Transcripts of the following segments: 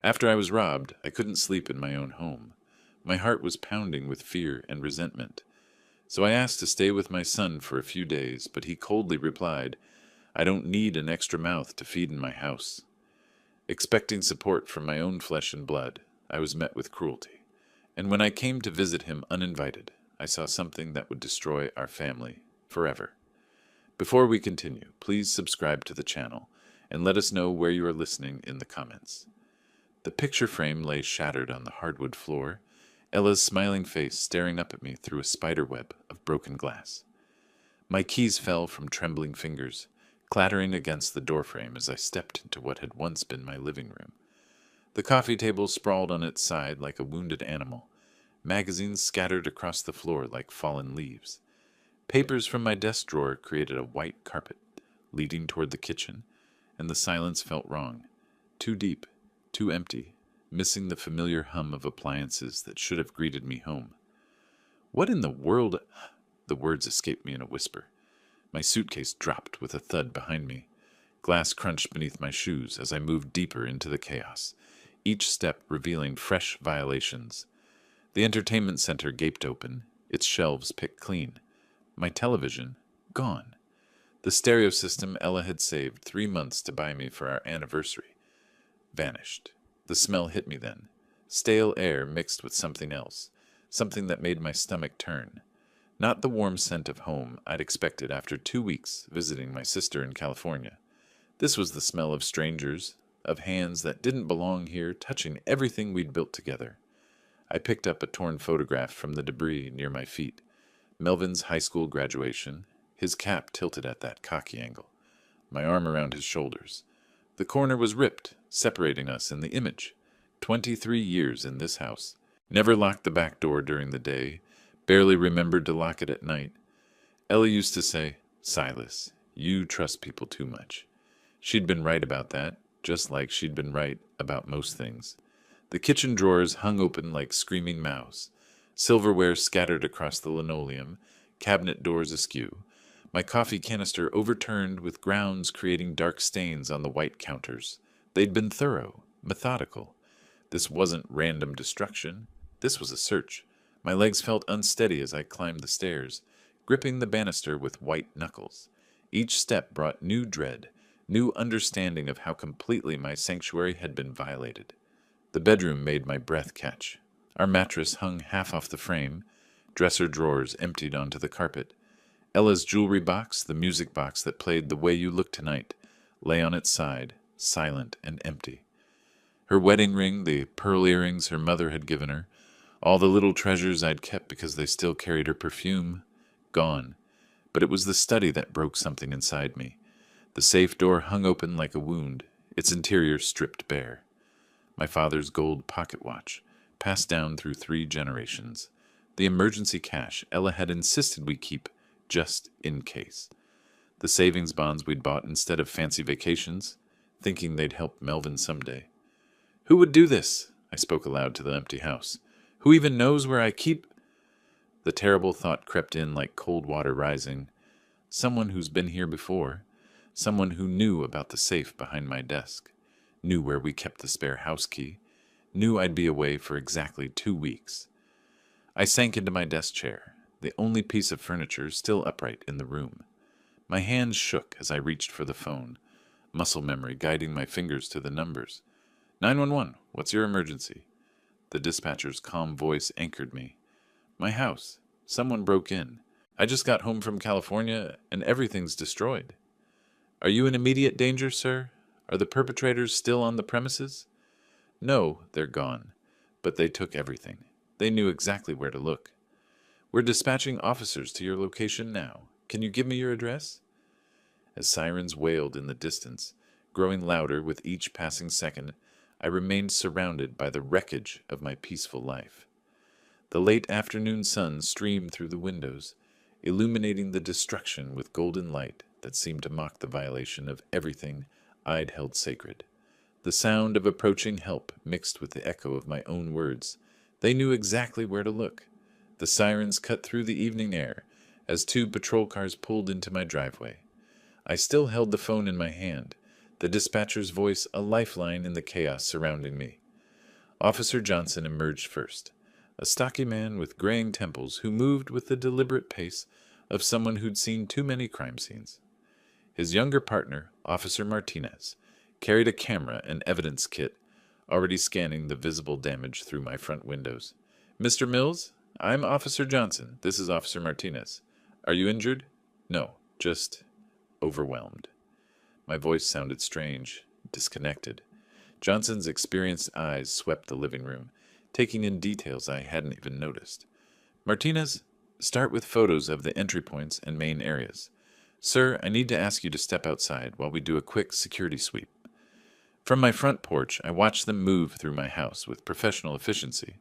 After I was robbed, I couldn't sleep in my own home. My heart was pounding with fear and resentment. So I asked to stay with my son for a few days, but he coldly replied, "I don't need an extra mouth to feed in my house." Expecting support from my own flesh and blood, I was met with cruelty. And when I came to visit him uninvited, I saw something that would destroy our family forever. Before we continue, please subscribe to the channel and let us know where you are listening in the comments. The picture frame lay shattered on the hardwood floor, Ella's smiling face staring up at me through a spider web of broken glass. My keys fell from trembling fingers, clattering against the doorframe as I stepped into what had once been my living room. The coffee table sprawled on its side like a wounded animal, magazines scattered across the floor like fallen leaves. Papers from my desk drawer created a white carpet leading toward the kitchen, and the silence felt wrong, too deep, too empty, missing the familiar hum of appliances that should have greeted me home. What in the world? The words escaped me in a whisper. My suitcase dropped with a thud behind me. Glass crunched beneath my shoes as I moved deeper into the chaos, each step revealing fresh violations. The entertainment center gaped open, its shelves picked clean. My television, gone. The stereo system Ella had saved 3 months to buy me for our anniversary, vanished. The smell hit me then. Stale air mixed with something else, something that made my stomach turn. Not the warm scent of home I'd expected after 2 weeks visiting my sister in California. This was the smell of strangers, of hands that didn't belong here touching everything we'd built together. I picked up a torn photograph from the debris near my feet. Melvin's high school graduation, his cap tilted at that cocky angle, my arm around his shoulders. The corner was ripped, separating us in the image. 23 years in this house. Never locked the back door during the day, barely remembered to lock it at night. Ella used to say, "Silas, you trust people too much." She'd been right about that, just like she'd been right about most things. The kitchen drawers hung open like screaming mouths, silverware scattered across the linoleum, cabinet doors askew. My coffee canister overturned with grounds creating dark stains on the white counters. They'd been thorough, methodical. This wasn't random destruction. This was a search. My legs felt unsteady as I climbed the stairs, gripping the banister with white knuckles. Each step brought new dread, new understanding of how completely my sanctuary had been violated. The bedroom made my breath catch. Our mattress hung half off the frame, dresser drawers emptied onto the carpet. Ella's jewelry box, the music box that played The Way You Look Tonight, lay on its side, silent and empty. Her wedding ring, the pearl earrings her mother had given her, all the little treasures I'd kept because they still carried her perfume, gone. But it was the study that broke something inside me. The safe door hung open like a wound, its interior stripped bare. My father's gold pocket watch, passed down through 3 generations. The emergency cash Ella had insisted we keep, just in case. The savings bonds we'd bought instead of fancy vacations, thinking they'd help Melvin someday. "Who would do this?" I spoke aloud to the empty house. "Who even knows where I keep—" The terrible thought crept in like cold water rising. Someone who's been here before. Someone who knew about the safe behind my desk. Knew where we kept the spare house key. Knew I'd be away for exactly 2 weeks. I sank into my desk chair, the only piece of furniture still upright in the room. My hands shook as I reached for the phone, muscle memory guiding my fingers to the numbers. 911, what's your emergency? The dispatcher's calm voice anchored me. My house. Someone broke in. I just got home from California, and everything's destroyed. Are you in immediate danger, sir? Are the perpetrators still on the premises? No, they're gone. But they took everything. They knew exactly where to look. We're dispatching officers to your location now. Can you give me your address? As sirens wailed in the distance, growing louder with each passing second, I remained surrounded by the wreckage of my peaceful life. The late afternoon sun streamed through the windows, illuminating the destruction with golden light that seemed to mock the violation of everything I'd held sacred. The sound of approaching help mixed with the echo of my own words. They knew exactly where to look. The sirens cut through the evening air as 2 patrol cars pulled into my driveway. I still held the phone in my hand, the dispatcher's voice a lifeline in the chaos surrounding me. Officer Johnson emerged first, a stocky man with graying temples who moved with the deliberate pace of someone who'd seen too many crime scenes. His younger partner, Officer Martinez, carried a camera and evidence kit, already scanning the visible damage through my front windows. "Mr. Mills, I'm Officer Johnson. This is Officer Martinez. Are you injured?" "No, just overwhelmed." My voice sounded strange, disconnected. Johnson's experienced eyes swept the living room, taking in details I hadn't even noticed. "Martinez, start with photos of the entry points and main areas. Sir, I need to ask you to step outside while we do a quick security sweep." From my front porch, I watched them move through my house with professional efficiency.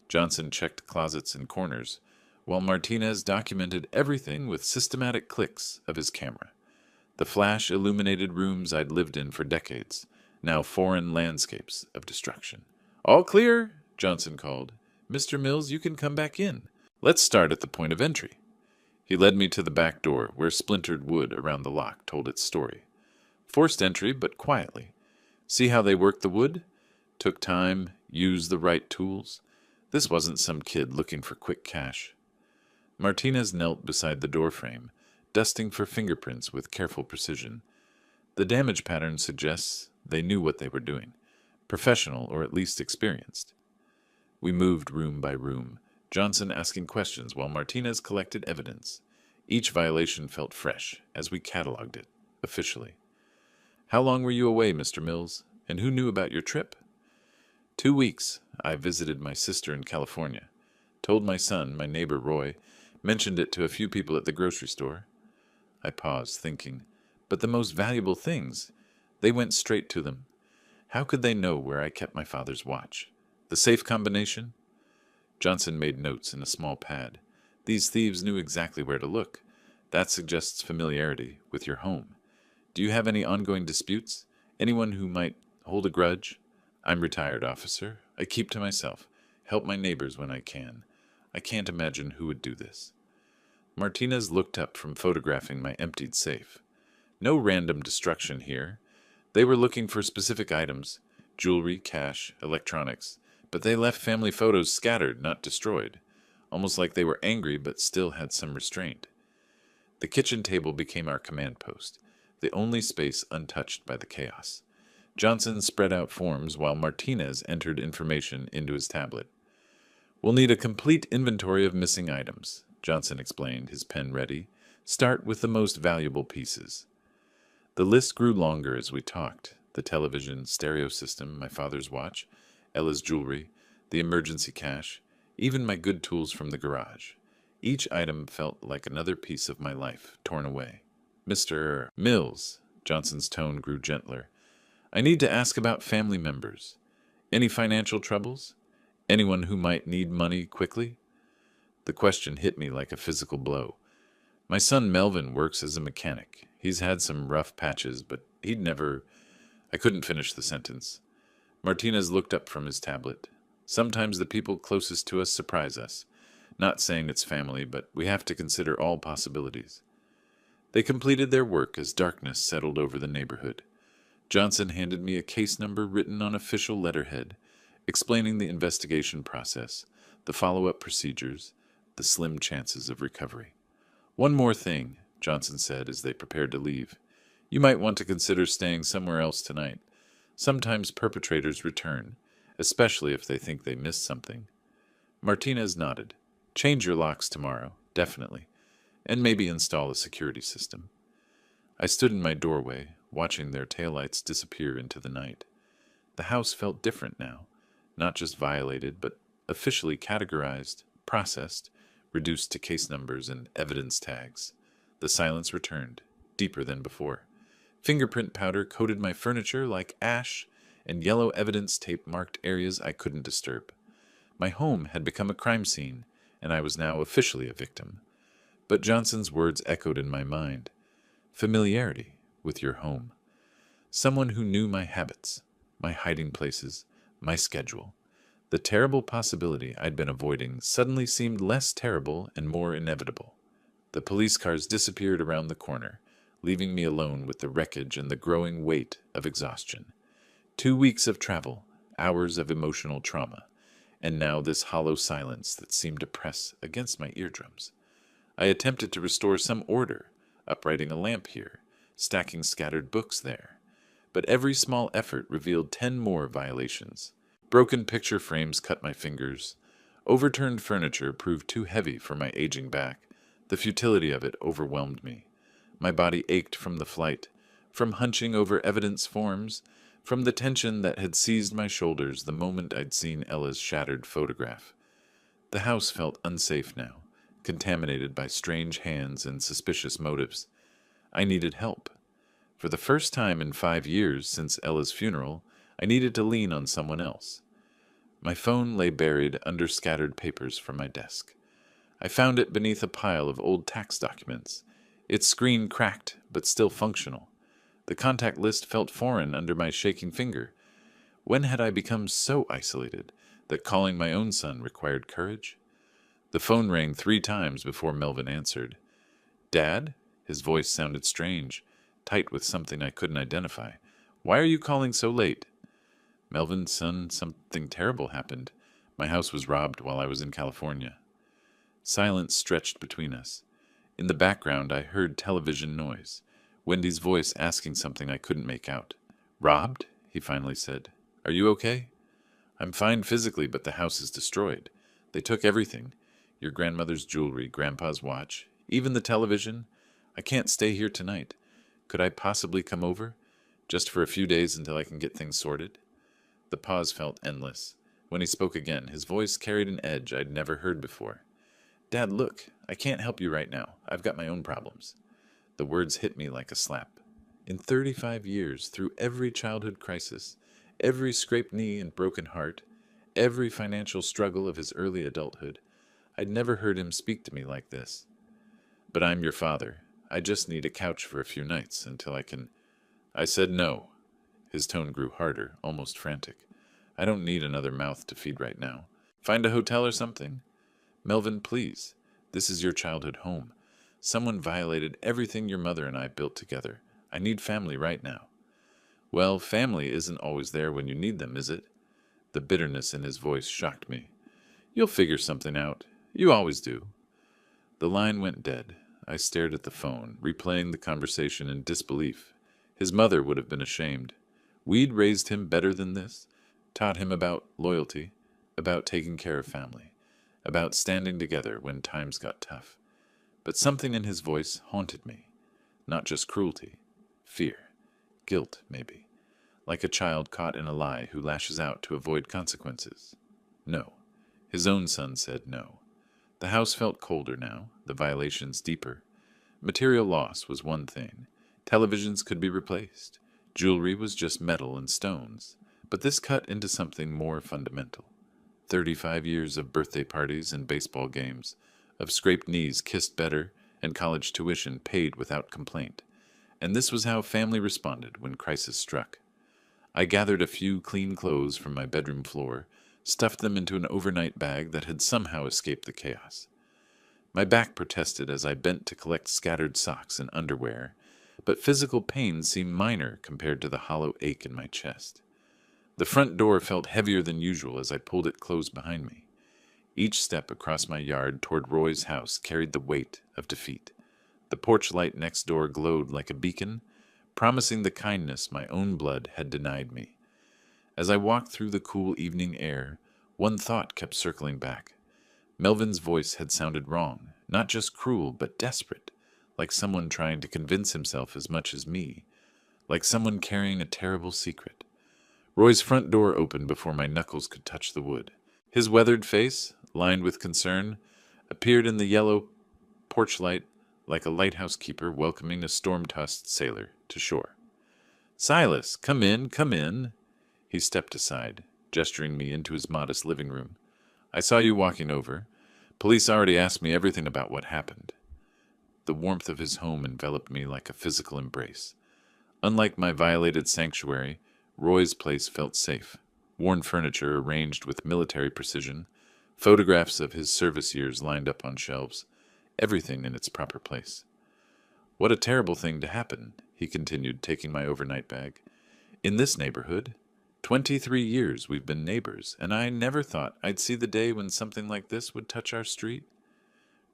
Johnson checked closets and corners, while Martinez documented everything with systematic clicks of his camera. The flash-illuminated rooms I'd lived in for decades, now foreign landscapes of destruction. "All clear," Johnson called. "Mr. Mills, you can come back in. Let's start at the point of entry." He led me to the back door, where splintered wood around the lock told its story. Forced entry, but quietly. See how they worked the wood? Took time, used the right tools. This wasn't some kid looking for quick cash. Martinez knelt beside the doorframe, dusting for fingerprints with careful precision. The damage pattern suggests they knew what they were doing, professional or at least experienced. We moved room by room, Johnson asking questions while Martinez collected evidence. Each violation felt fresh as we cataloged it, officially. "How long were you away, Mr. Mills? And who knew about your trip?" 2 weeks. I visited my sister in California. Told my son, my neighbor Roy, mentioned it to a few people at the grocery store. I paused, thinking, but the most valuable things, they went straight to them. How could they know where I kept my father's watch? The safe combination? Johnson made notes in a small pad. These thieves knew exactly where to look. That suggests familiarity with your home. Do you have any ongoing disputes? Anyone who might hold a grudge? "I'm retired, officer. I keep to myself. Help my neighbors when I can. I can't imagine who would do this." Martinez looked up from photographing my emptied safe. No random destruction here. They were looking for specific items, jewelry, cash, electronics, but they left family photos scattered, not destroyed, almost like they were angry but still had some restraint. The kitchen table became our command post, the only space untouched by the chaos. Johnson spread out forms while Martinez entered information into his tablet. "We'll need a complete inventory of missing items," Johnson explained, his pen ready. "Start with the most valuable pieces." The list grew longer as we talked. The television, stereo system, my father's watch, Ella's jewelry, the emergency cash, even my good tools from the garage. Each item felt like another piece of my life torn away. "Mr. Mills," Johnson's tone grew gentler, "I need to ask about family members. Any financial troubles? Anyone who might need money quickly?" The question hit me like a physical blow. My son Melvin works as a mechanic. He's had some rough patches, but he'd never... I couldn't finish the sentence. Martinez looked up from his tablet. "Sometimes the people closest to us surprise us. Not saying it's family, but we have to consider all possibilities." They completed their work as darkness settled over the neighborhood. Johnson handed me a case number written on official letterhead, explaining the investigation process, the follow-up procedures, the slim chances of recovery. "One more thing," Johnson said as they prepared to leave. "You might want to consider staying somewhere else tonight. Sometimes perpetrators return, especially if they think they missed something." Martinez nodded. "Change your locks tomorrow, definitely, and maybe install a security system." I stood in my doorway, watching their taillights disappear into the night. The house felt different now, not just violated, but officially categorized, processed, reduced to case numbers and evidence tags. The silence returned, deeper than before. Fingerprint powder coated my furniture like ash, and yellow evidence tape marked areas I couldn't disturb. My home had become a crime scene, and I was now officially a victim. But Johnson's words echoed in my mind. Familiarity with your home. Someone who knew my habits, my hiding places, my schedule. The terrible possibility I'd been avoiding suddenly seemed less terrible and more inevitable. The police cars disappeared around the corner, leaving me alone with the wreckage and the growing weight of exhaustion. 2 weeks of travel, hours of emotional trauma, and now this hollow silence that seemed to press against my eardrums. I attempted to restore some order, uprighting a lamp here, stacking scattered books there. But every small effort revealed 10 more violations. Broken picture frames cut my fingers. Overturned furniture proved too heavy for my aging back. The futility of it overwhelmed me. My body ached from the flight, from hunching over evidence forms, from the tension that had seized my shoulders the moment I'd seen Ella's shattered photograph. The house felt unsafe now, contaminated by strange hands and suspicious motives. I needed help. For the first time in 5 years since Ella's funeral, I needed to lean on someone else. My phone lay buried under scattered papers from my desk. I found it beneath a pile of old tax documents, its screen cracked but still functional. The contact list felt foreign under my shaking finger. When had I become so isolated that calling my own son required courage? The phone rang 3 times before Melvin answered. "Dad?" His voice sounded strange, tight with something I couldn't identify. "Why are you calling so late?" "Melvin, son, something terrible happened. My house was robbed while I was in California." Silence stretched between us. In the background, I heard television noise, Wendy's voice asking something I couldn't make out. "Robbed?" he finally said. "Are you okay?" "I'm fine physically, but the house is destroyed. They took everything. Your grandmother's jewelry, Grandpa's watch, even the television. I can't stay here tonight. Could I possibly come over? Just for a few days until I can get things sorted?" The pause felt endless. When he spoke again, his voice carried an edge I'd never heard before. "Dad, look, I can't help you right now. I've got my own problems." The words hit me like a slap. In 35 years, through every childhood crisis, every scraped knee and broken heart, every financial struggle of his early adulthood, I'd never heard him speak to me like this. "But I'm your father. I just need a couch for a few nights until I can—" I said no. His tone grew harder, almost frantic. "I don't need another mouth to feed right now. Find a hotel or something?" "Melvin, please. This is your childhood home. Someone violated everything your mother and I built together. I need family right now." "Well, family isn't always there when you need them, is it?" The bitterness in his voice shocked me. "You'll figure something out. You always do." The line went dead. I stared at the phone, replaying the conversation in disbelief. His mother would have been ashamed. We'd raised him better than this, taught him about loyalty, about taking care of family, about standing together when times got tough. But something in his voice haunted me. Not just cruelty, fear, guilt, maybe, like a child caught in a lie who lashes out to avoid consequences. No. His own son said no. The house felt colder now, the violations deeper. Material loss was one thing. Televisions could be replaced. Jewelry was just metal and stones. But this cut into something more fundamental. 35 years of birthday parties and baseball games, of scraped knees kissed better, and college tuition paid without complaint. And this was how family responded when crisis struck. I gathered a few clean clothes from my bedroom floor, stuffed them into an overnight bag that had somehow escaped the chaos. My back protested as I bent to collect scattered socks and underwear, but physical pain seemed minor compared to the hollow ache in my chest. The front door felt heavier than usual as I pulled it closed behind me. Each step across my yard toward Roy's house carried the weight of defeat. The porch light next door glowed like a beacon, promising the kindness my own blood had denied me. As I walked through the cool evening air, one thought kept circling back. Melvin's voice had sounded wrong, not just cruel, but desperate, like someone trying to convince himself as much as me, like someone carrying a terrible secret. Roy's front door opened before my knuckles could touch the wood. His weathered face, lined with concern, appeared in the yellow porch light like a lighthouse keeper welcoming a storm-tossed sailor to shore. "Silas, come in, come in." He stepped aside, gesturing me into his modest living room. "I saw you walking over. Police already asked me everything about what happened." The warmth of his home enveloped me like a physical embrace. Unlike my violated sanctuary, Roy's place felt safe. Worn furniture arranged with military precision, photographs of his service years lined up on shelves, everything in its proper place. "What a terrible thing to happen," he continued, taking my overnight bag. "In this neighborhood? 23 years we've been neighbors, and I never thought I'd see the day when something like this would touch our street.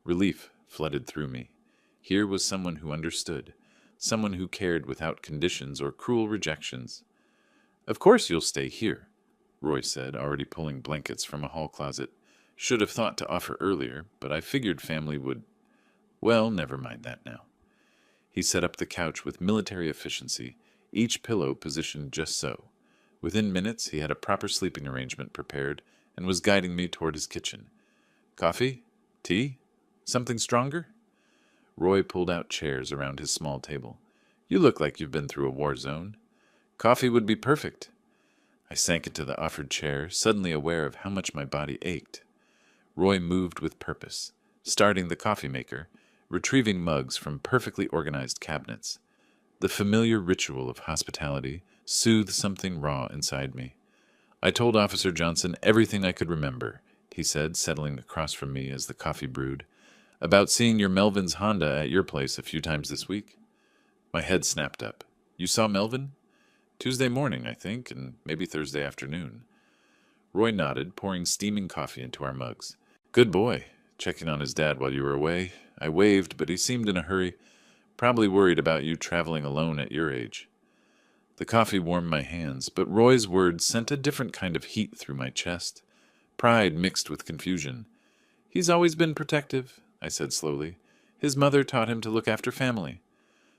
Relief flooded through me. Here was someone who understood, someone who cared without conditions or cruel rejections. Of course you'll stay here, Roy said, already pulling blankets from a hall closet. Should have thought to offer earlier, but I figured family would... Well, never mind that now. He set up the couch with military efficiency, each pillow positioned just so. Within minutes, he had a proper sleeping arrangement prepared and was guiding me toward his kitchen. Coffee? Tea? Something stronger? Roy pulled out chairs around his small table. You look like you've been through a war zone. Coffee would be perfect. I sank into the offered chair, suddenly aware of how much my body ached. Roy moved with purpose, starting the coffee maker, retrieving mugs from perfectly organized cabinets. The familiar ritual of hospitality soothed something raw inside me. I told Officer Johnson everything I could remember, he said, settling across from me as the coffee brewed, about seeing your Melvin's Honda at your place a few times this week. My head snapped up. You saw Melvin? Tuesday morning, I think, and maybe Thursday afternoon. Roy nodded, pouring steaming coffee into our mugs. Good boy. Checking on his dad while you were away. I waved, but he seemed in a hurry, probably worried about you traveling alone at your age. The coffee warmed my hands, but Roy's words sent a different kind of heat through my chest. Pride mixed with confusion. He's always been protective, I said slowly. His mother taught him to look after family.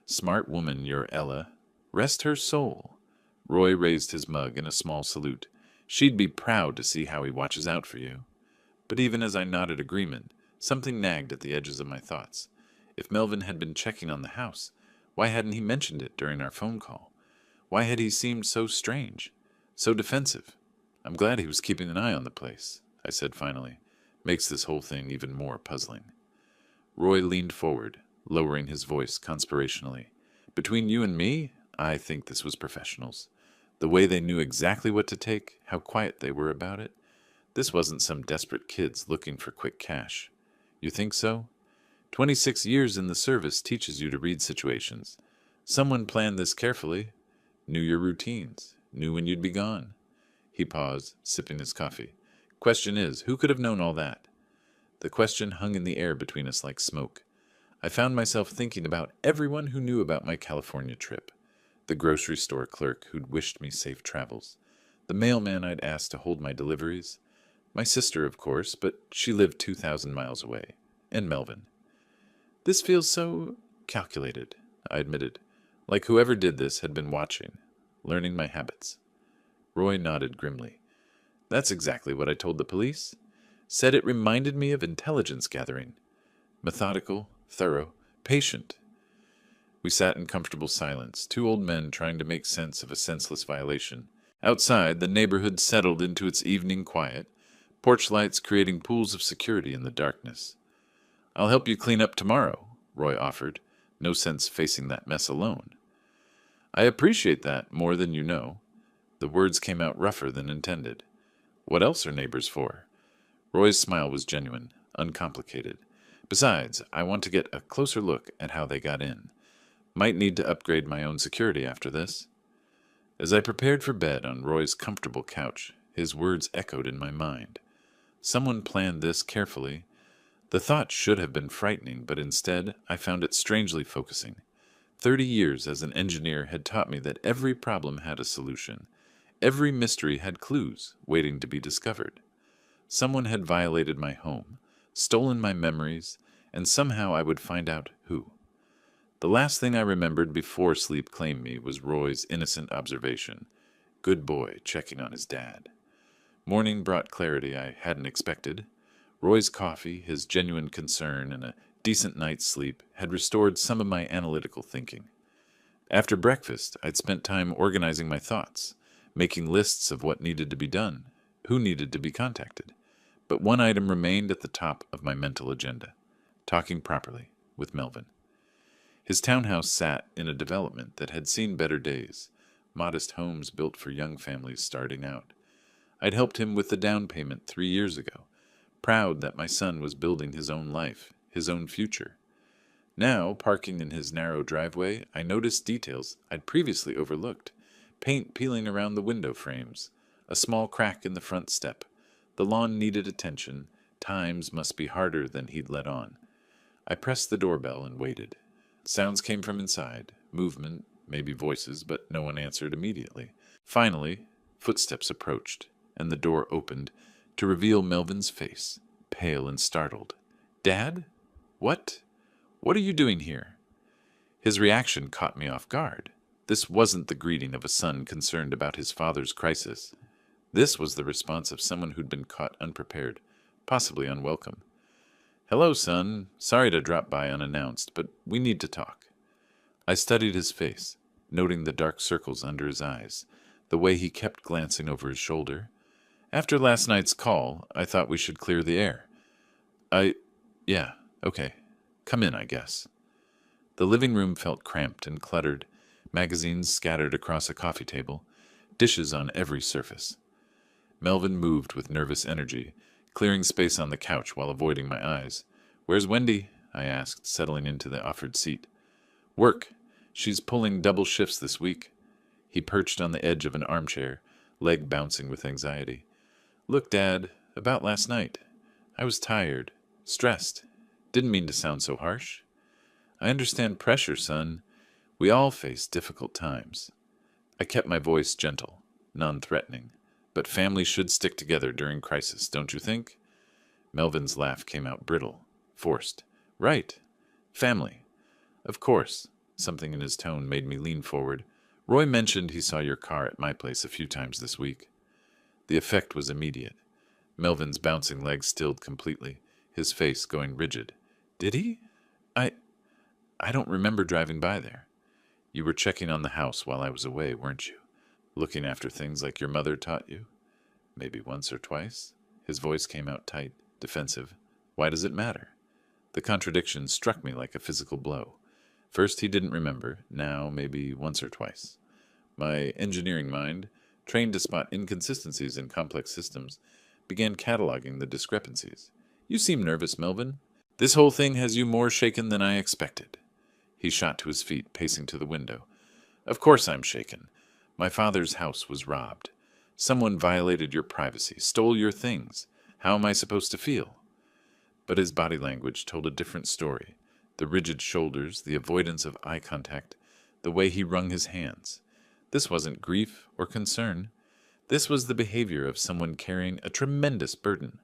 Smart woman, your Ella. Rest her soul. Roy raised his mug in a small salute. She'd be proud to see how he watches out for you. But even as I nodded agreement, something nagged at the edges of my thoughts. If Melvin had been checking on the house, why hadn't he mentioned it during our phone call? Why had he seemed so strange, so defensive? I'm glad he was keeping an eye on the place, I said finally. Makes this whole thing even more puzzling. Roy leaned forward, lowering his voice conspirationally. Between you and me, I think this was professionals. The way they knew exactly what to take, how quiet they were about it. This wasn't some desperate kids looking for quick cash. You think so? 26 years in the service teaches you to read situations. Someone planned this carefully, knew your routines, knew when you'd be gone. He paused, sipping his coffee. Question is, who could have known all that? The question hung in the air between us like smoke. I found myself thinking about everyone who knew about my California trip. The grocery store clerk who'd wished me safe travels. The mailman I'd asked to hold my deliveries. My sister, of course, but she lived 2,000 miles away. And Melvin. This feels so calculated, I admitted, like whoever did this had been watching, learning my habits. Roy nodded grimly. That's exactly what I told the police. Said it reminded me of intelligence gathering. Methodical, thorough, patient. We sat in comfortable silence, two old men trying to make sense of a senseless violation. Outside, the neighborhood settled into its evening quiet, porch lights creating pools of security in the darkness. I'll help you clean up tomorrow, Roy offered. No sense facing that mess alone. I appreciate that more than you know. The words came out rougher than intended. What else are neighbors for? Roy's smile was genuine, uncomplicated. Besides, I want to get a closer look at how they got in. Might need to upgrade my own security after this. As I prepared for bed on Roy's comfortable couch, his words echoed in my mind. Someone planned this carefully. The thought should have been frightening, but instead I found it strangely focusing. 30 years as an engineer had taught me that every problem had a solution. Every mystery had clues waiting to be discovered. Someone had violated my home, stolen my memories, and somehow I would find out who. The last thing I remembered before sleep claimed me was Roy's innocent observation. Good boy, checking on his dad. Morning brought clarity I hadn't expected. Roy's coffee, his genuine concern, and a decent night's sleep had restored some of my analytical thinking. After breakfast, I'd spent time organizing my thoughts, making lists of what needed to be done, who needed to be contacted. But one item remained at the top of my mental agenda, talking properly with Melvin. His townhouse sat in a development that had seen better days, modest homes built for young families starting out. I'd helped him with the down payment 3 years ago, proud that my son was building his own life, his own future. Now, parking in his narrow driveway, I noticed details I'd previously overlooked. paint peeling around the window frames, a small crack in the front step. The lawn needed attention. Times must be harder than he'd let on. I pressed the doorbell and waited. Sounds came from inside, movement, maybe voices, but no one answered immediately. Finally, footsteps approached, and the door opened to reveal Melvin's face, pale and startled. "Dad? What? What are you doing here?" His reaction caught me off guard. This wasn't the greeting of a son concerned about his father's crisis. This was the response of someone who'd been caught unprepared, possibly unwelcome. "Hello, son. Sorry to drop by unannounced, but we need to talk." I studied his face, noting the dark circles under his eyes, the way he kept glancing over his shoulder. "After last night's call, I thought we should clear the air." Yeah, okay. Come in, I guess." The living room felt cramped and cluttered, magazines scattered across a coffee table, dishes on every surface. Melvin moved with nervous energy, clearing space on the couch while avoiding my eyes. "Where's Wendy?" I asked, settling into the offered seat. "Work. She's pulling double shifts this week." He perched on the edge of an armchair, leg bouncing with anxiety. "Look, Dad, about last night. I was tired, stressed. Didn't mean to sound so harsh. I understand pressure, son. We all face difficult times." I kept my voice gentle, non-threatening. "But families should stick together during crisis, don't you think?" Melvin's laugh came out brittle, forced. "Right. Family. Of course." Something in his tone made me lean forward. "Roy mentioned he saw your car at my place a few times this week." The effect was immediate. Melvin's bouncing legs stilled completely, his face going rigid. "Did he? I don't remember driving by there." "You were checking on the house while I was away, weren't you? Looking after things like your mother taught you? Maybe once or twice?" His voice came out tight, defensive. "Why does it matter?" The contradiction struck me like a physical blow. First he didn't remember, now maybe once or twice. My engineering mind, trained to spot inconsistencies in complex systems, began cataloging the discrepancies. "You seem nervous, Melvin. This whole thing has you more shaken than I expected." He shot to his feet, pacing to the window. "Of course I'm shaken. My father's house was robbed. Someone violated your privacy, stole your things. How am I supposed to feel?" But his body language told a different story. The rigid shoulders, the avoidance of eye contact, the way he wrung his hands. This wasn't grief or concern. This was the behavior of someone carrying a tremendous burden.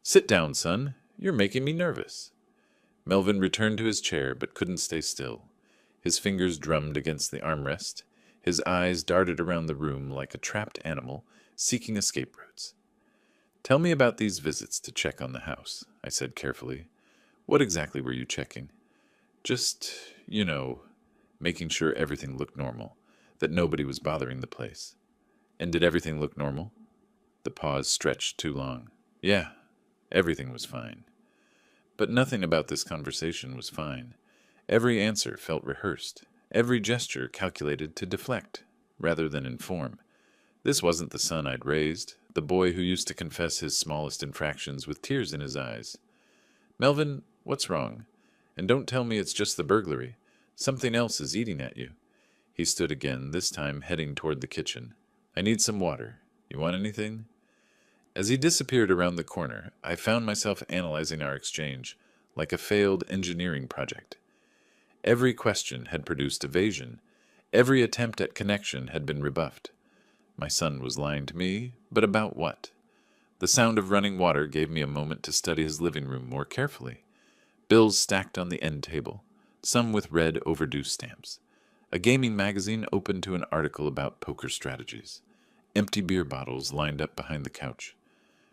"Sit down, son. You're making me nervous." Melvin returned to his chair but couldn't stay still. His fingers drummed against the armrest. His eyes darted around the room like a trapped animal seeking escape routes. "Tell me about these visits to check on the house," I said carefully. "What exactly were you checking?" "Just, making sure everything looked normal, that nobody was bothering the place." "And did everything look normal?" The pause stretched too long. "Yeah, everything was fine." But nothing about this conversation was fine. Every answer felt rehearsed, every gesture calculated to deflect, rather than inform. This wasn't the son I'd raised, the boy who used to confess his smallest infractions with tears in his eyes. "Melvin, what's wrong? And don't tell me it's just the burglary. Something else is eating at you." He stood again, this time heading toward the kitchen. "I need some water. You want anything?" As he disappeared around the corner, I found myself analyzing our exchange, like a failed engineering project. Every question had produced evasion. Every attempt at connection had been rebuffed. My son was lying to me, but about what? The sound of running water gave me a moment to study his living room more carefully. Bills stacked on the end table, some with red overdue stamps. A gaming magazine open to an article about poker strategies. Empty beer bottles lined up behind the couch.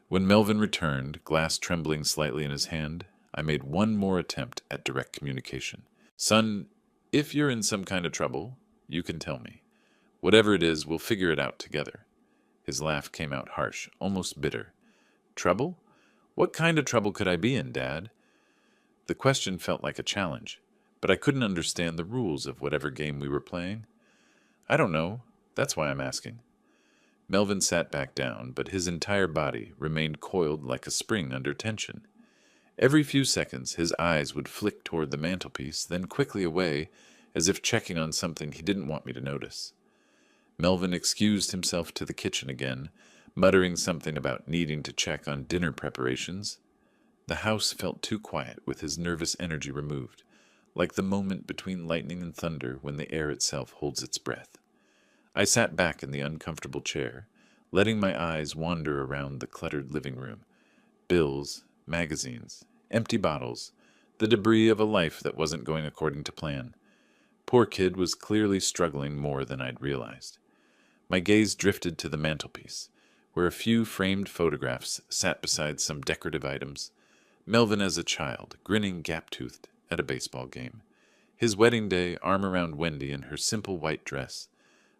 When Melvin returned, glass trembling slightly in his hand, I made one more attempt at direct communication. "Son, if you're in some kind of trouble, you can tell me. Whatever it is, we'll figure it out together." His laugh came out harsh, almost bitter. "Trouble? What kind of trouble could I be in, Dad?" The question felt like a challenge, but I couldn't understand the rules of whatever game we were playing. "I don't know. That's why I'm asking." Melvin sat back down, but his entire body remained coiled like a spring under tension. Every few seconds his eyes would flick toward the mantelpiece, then quickly away, as if checking on something he didn't want me to notice. Melvin excused himself to the kitchen again, muttering something about needing to check on dinner preparations. The house felt too quiet with his nervous energy removed, like the moment between lightning and thunder when the air itself holds its breath. I sat back in the uncomfortable chair, letting my eyes wander around the cluttered living room. Bills, magazines, empty bottles, the debris of a life that wasn't going according to plan. Poor kid was clearly struggling more than I'd realized. My gaze drifted to the mantelpiece, where a few framed photographs sat beside some decorative items. Melvin as a child, grinning gap-toothed at a baseball game. His wedding day, arm around Wendy in her simple white dress.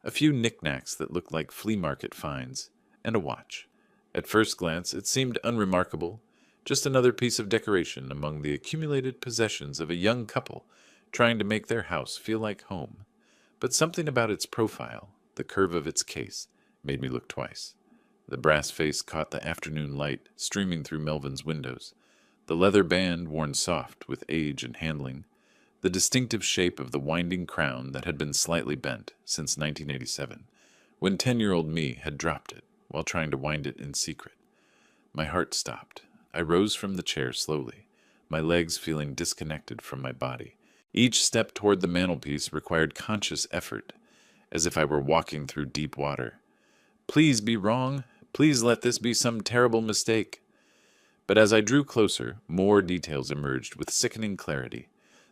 A few knickknacks that looked like flea market finds, and a watch. At first glance, it seemed unremarkable, just another piece of decoration among the accumulated possessions of a young couple trying to make their house feel like home. But something about its profile, the curve of its case, made me look twice. The brass face caught the afternoon light streaming through Melvin's windows, the leather band worn soft with age and handling, the distinctive shape of the winding crown that had been slightly bent since 1987, when 10-year-old me had dropped it while trying to wind it in secret. My heart stopped. I rose from the chair slowly, my legs feeling disconnected from my body. Each step toward the mantelpiece required conscious effort, as if I were walking through deep water. Please be wrong. Please let this be some terrible mistake. But as I drew closer, more details emerged with sickening clarity.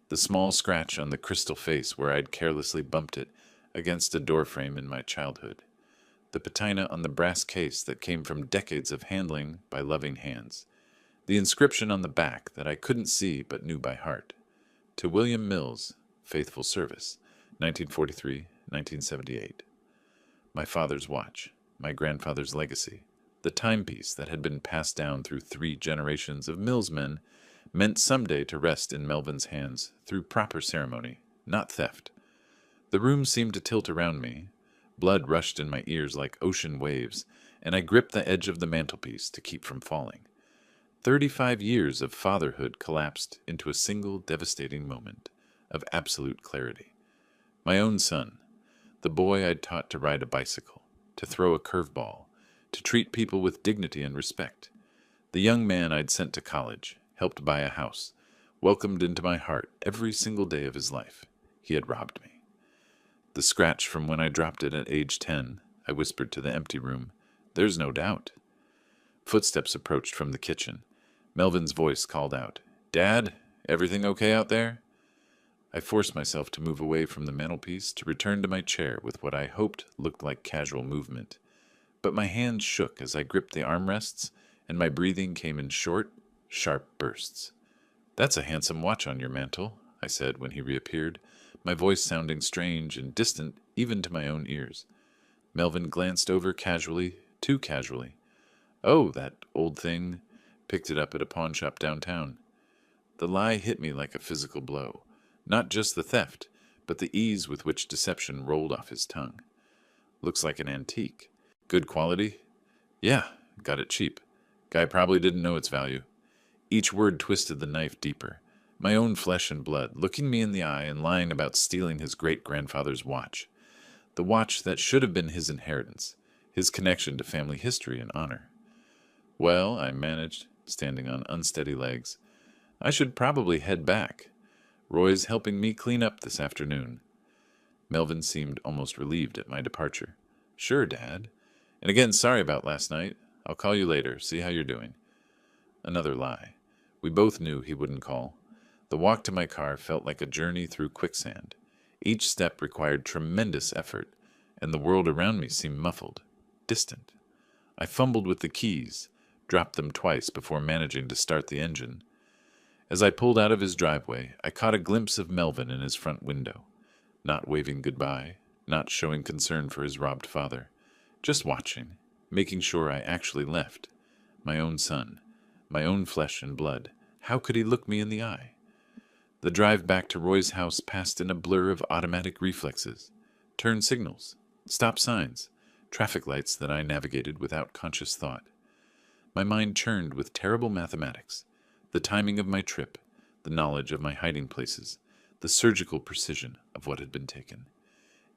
The small scratch on the crystal face where I'd carelessly bumped it against a doorframe in my childhood. The patina on the brass case that came from decades of handling by loving hands. The inscription on the back that I couldn't see but knew by heart. To William Mills, faithful service, 1943-1978. My father's watch, my grandfather's legacy, the timepiece that had been passed down through 3 generations of millsmen, meant someday to rest in Melvin's hands through proper ceremony, not theft. The room seemed to tilt around me. Blood rushed in my ears like ocean waves, and I gripped the edge of the mantelpiece to keep from falling. 35 years of fatherhood collapsed into a single devastating moment of absolute clarity. My own son, the boy I'd taught to ride a bicycle, to throw a curveball, to treat people with dignity and respect. The young man I'd sent to college, helped buy a house, welcomed into my heart every single day of his life. He had robbed me. The scratch from when I dropped it at age 10, I whispered to the empty room. There's no doubt. Footsteps approached from the kitchen. Melvin's voice called out, Dad, everything okay out there? I forced myself to move away from the mantelpiece to return to my chair with what I hoped looked like casual movement. But my hands shook as I gripped the armrests, and my breathing came in short, sharp bursts. That's a handsome watch on your mantel, I said when he reappeared, my voice sounding strange and distant even to my own ears. Melvin glanced over casually, too casually. Oh, that old thing. Picked it up at a pawn shop downtown. The lie hit me like a physical blow. Not just the theft, but the ease with which deception rolled off his tongue. Looks like an antique. Good quality? Yeah, got it cheap. Guy probably didn't know its value. Each word twisted the knife deeper. My own flesh and blood, looking me in the eye and lying about stealing his great-grandfather's watch. The watch that should have been his inheritance, his connection to family history and honor. Well, I managed, standing on unsteady legs. I should probably head back. Roy's helping me clean up this afternoon. Melvin seemed almost relieved at my departure. Sure, Dad. And again, sorry about last night. I'll call you later, see how you're doing. Another lie. We both knew he wouldn't call. The walk to my car felt like a journey through quicksand. Each step required tremendous effort, and the world around me seemed muffled, distant. I fumbled with the keys, dropped them twice before managing to start the engine. As I pulled out of his driveway, I caught a glimpse of Melvin in his front window, not waving goodbye, not showing concern for his robbed father, just watching, making sure I actually left. My own son, my own flesh and blood. How could he look me in the eye? The drive back to Roy's house passed in a blur of automatic reflexes, turn signals, stop signs, traffic lights that I navigated without conscious thought. My mind churned with terrible mathematics, the timing of my trip, the knowledge of my hiding places, the surgical precision of what had been taken.